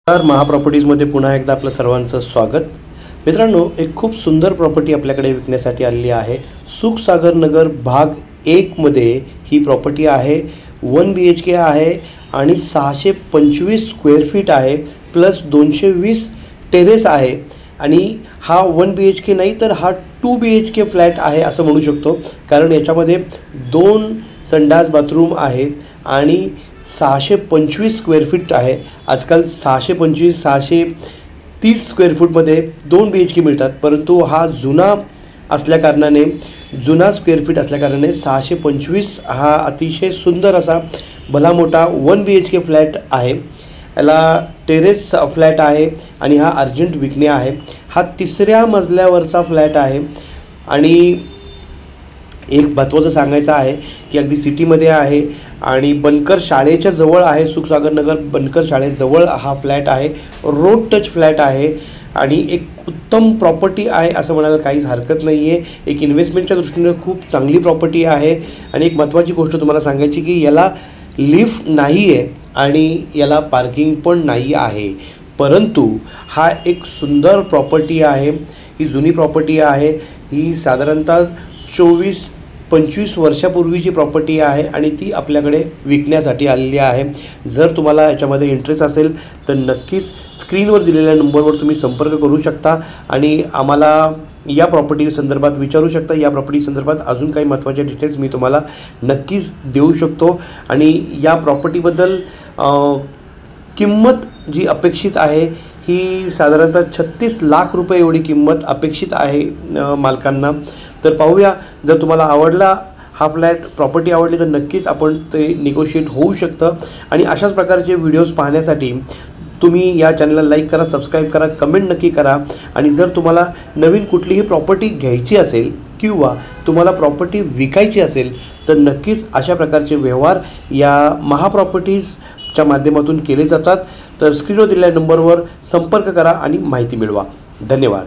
तर महाप्रॉपर्टीजमध्ये पुन्हा एकदा आपलं सर्वांचं स्वागत. मित्रांनो, एक खूप सुंदर प्रॉपर्टी आपल्याकडे विकण्यासाठी आलेली आहे. सुखसागर नगर भाग 1 मध्ये ही प्रॉपर्टी आहे. 1 BHK आहे आणि 625 स्क्वेअर फीट आहे, प्लस 220 टेरेस आहे. आणि हा 1 BHK नाही तर हा 2 BHK फ्लॅट आहे असं म्हणू शकतो, कारण याच्यामध्ये 2 संडास बाथरूम आहेत आणि 625 स्क्वेअर फीट आहे. आजकाल 630 स्क्वेअर फूटमध्ये 2 BHK मिळतात, परंतु हा जुना स्क्वेअर फीट असल्याकारणाने 625 हा अतिशय सुंदर असा भला मोठा 1 BHK फ्लॅट आहे. याला टेरेस फ्लॅट आहे आणि हा अर्जंट विकणे आहे. हा 3ऱ्या मजल्यावरचा फ्लॅट आहे आणि एक महत्त्वाचं सांगायचं आहे की अगदी सिटीमध्ये आहे आणि बनकर शाळेच्या जवळ आहे. सुखसागर नगर बनकर शाळेजवळ हा फ्लॅट आहे. रोड टच फ्लॅट आहे आणि एक उत्तम प्रॉपर्टी आहे असं म्हणायला काहीच हरकत नाही आहे. एक इन्व्हेस्टमेंटच्या दृष्टीने खूप चांगली प्रॉपर्टी आहे. आणि एक महत्त्वाची गोष्ट तुम्हाला सांगायची की याला लिफ्ट नाही आहे आणि याला पार्किंग पण नाही आहे, परंतु हा एक सुंदर प्रॉपर्टी आहे. ही जुनी प्रॉपर्टी आहे. ही साधारणतः 24-25 वर्षापूर्वीची प्रॉपर्टी आहे आणि ती आपल्याकडे विकण्यासाठी आलेली आहे. जर तुम्हाला याच्यामध्ये इंटरेस्ट असेल तर नक्कीच स्क्रीनवर दिलेल्या नंबरवर तुम्ही संपर्क करू शकता आणि आम्हाला या प्रॉपर्टी संदर्भात विचारू शकता. या प्रॉपर्टी संदर्भात अजून काही महत्त्वाचे डिटेल्स मी तुम्हाला नक्कीच देऊ शकतो. आणि या प्रॉपर्टीबद्दल किंमत जी अपेक्षित आहे ही साधारणतः 36 लाख रुपये एवढी किंमत अपेक्षित आहे मालकांना. तर पाहूया, जर तुम्हाला आवडला हा प्रॉपर्टी आवडली तर नक्कीच आपण ते निगोशिएट होऊ शकतं. आणि अशाच प्रकारचे व्हिडिओज पाहण्यासाठी तुम्ही या चॅनलला लाईक करा, सबस्क्राईब करा, कमेंट नक्की करा. आणि जर तुम्हाला नवीन कुठलीही प्रॉपर्टी घ्यायची असेल किंवा तुम्हाला प्रॉपर्टी विकायची असेल तर नक्कीच अशा प्रकारचे व्यवहार या महाप्रॉपर्टीजच्या माध्यमातून केले जातात. तर स्क्रीनवर दिलेल्या नंबरवर संपर्क करा आणि माहिती मिळवा. धन्यवाद.